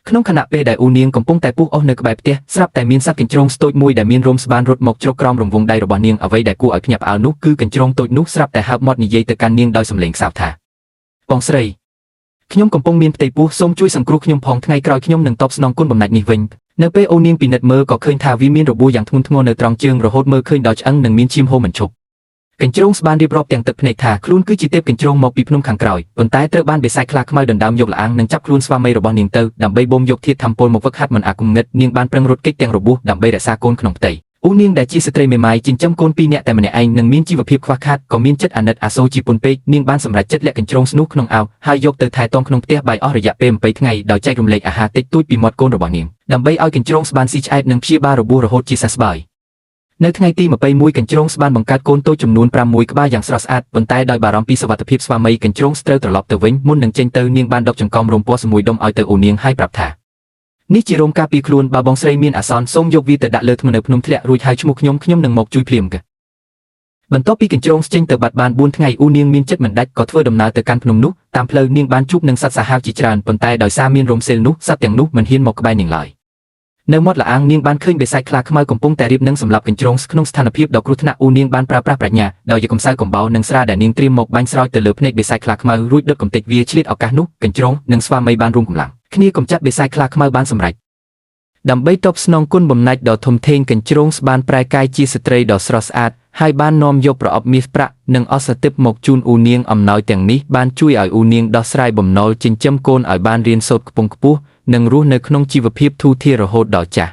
ក្នុងខណៈពេលដែលអ៊ូនាងកំពុងតែពុះអស់នៅក្បែរផ្ទះស្រាប់តែមានសត្វកញ្ជ្រោងស្តូចមួយដែលមានរោមស្បានរត់មកជ្រកក្រោមរង្វង់ដៃរបស់នាងអ្វីដែលគួរឲ្យភ្ញាក់ផ្អើលនោះគឺកញ្ជ្រោងតូចនោះស្រាប់តែហើបមាត់និយាយទៅកាន់នាងដោយសំឡេងខ្សោយថាបងស្រីខ្ញុំកំពុងមានផ្ទៃពោះសូមជួយសង្គ្រោះខ្ញុំផងថ្ងៃក្រោយខ្ញុំនឹងតបស្នងគុណបំណាច់នេះវិញនៅពេលអូននាងពិនិត្យមើលក៏ឃើញថាវាមានរបួសយ៉ាងធ្ងន់ធ្ងរនៅត្រង់ជើងរហូតមើលឃើញដល់ឆ្អឹងនិងមានឈាមហូរមិនឈប់កញ្ជ្រោងស្បានរៀបរាប់ទាំងទឹកភ្នែកថាខ្លួនគឺជាទេពកញ្ជ្រោងមកពីភ្នំខាងក្រោយប៉ុន្តែត្រូវបានបិសាចខ្លាខ្មៅដណ្ដើមយកល្អាងនិងចាប់ខ្លួនស្វាមីរបស់នាងទៅដើម្បីបូមយកធាតុធម្មពលមកវឹកហាត់មិនអាគំនិតនាងបានប្រឹងរត់គេចទាំងរបួសដើម្បីរក្សាកូនក្នុងផ្ទៃអូននាងដែលជាស្ត្រីមេម៉ាយចិញ្ចឹមកូន2នាក់តែម្នាក់ឯងនិងមានជីវភាពខ្វះខាតក៏មានចិត្តអាណិតអាសូរជាពន់ពេកនាងបានសម្រេចចិត្តលាក់កញ្ជ្រោងស្នោះក្នុងអាវហើយយកទៅថែទាំក្នុងផ្ទះបាយអស់រយៈពេល20ថ្ងៃដោយចែករំលែកអាហារតិចតួចពីមាត់កូនរបស់នាងដើម្បីឲ្យកញ្ជ្រោងស្បានស៊ីឆ្អែតនិងព្យាបាលរបួសរហូតជាសះស្បើយនៅថ្ងៃទី21កញ្ជ្រោងស្បានបង្កើតកូនតូចចំនួន6ក្បាលយ៉ាងស្រស់ស្អាតប៉ុន្តែដោយបារម្ភពីសុវត្ថិភាពស្វាមីកញ្ជ្រោងត្រូវត្រឡប់ទៅវិញមុននឹងចេញទៅនាងបានដកចង្កោមរោមពណ៌ស្មួយដុំឲ្យទៅអូននាងហើយប្រាប់ថានេះជារោមការពារខ្លួនបើបងស្រីមានអាសន្នសូមយកវាទៅដាក់លើធ្មេញនៅភ្នំធ្លាក់រួចហើយឈ្មោះខ្ញុំនឹងមកជួយភ្លាមកបន្ទាប់ពីកញ្ជ្រោងចេញទៅបាត់បាន4ថ្ងៃអូននាងមានចិត្តមិនដាច់ក៏ធ្វើដំណើរទៅកាន់ភ្នំនោះតាមផ្លូវនាងបានជួបនឹងសត្វសាហាវជាច្រើនប៉ុន្តែដោយសារមានរោមសេលនោះសត្វទាំងនោះមិនហ៊ានមកក្បែរនាងឡើយនៅមាត់ល្អាងនាងបានឃើញបិសាចខ្លាខ្មៅកំពុងតែរៀបនឹងសម្លាប់កញ្ជ្រោងក្នុងស្ថានភាពដ៏គ្រោះថ្នាក់អូននាងបានប្រើប្រាស់ប្រាជ្ញាដោយយកកំសៅកំបោរនិងស្រាដែលនាងត្រៀមមកបាញ់ស្រោចទៅលើភ្នែកបិសាចខ្លាខ្មៅរួចដុតកំទេចវាឆ្លៀតឱកាសនោះកញ្ជ្រោងនិងស្វាមីបានរួមកម្លាំងគ្នាកំចាត់បិសាចខ្លាខ្មៅបានសម្រេចដើម្បីតបស្នងគុណបំណាច់ដ៏ធំធេងកញ្ជ្រោងស្បានប្រែកាយជាស្ត្រីដ៏ស្រស់ស្អាតហើយបាននាំយកប្រអប់មាសប្រាក់និងអសទិព្វមកជូនអ៊ូនាងអំណោយទាំងនេះបានជួយឲ្យអ៊ូនាងដោះស្រាយបំណុលចិញ្ចឹមកូនឲ្យបានរៀនសូត្រខ្ពង់ខ្ពស់និងរស់នៅក្នុងជីវភាពធូរធាររហូតដល់ចាស់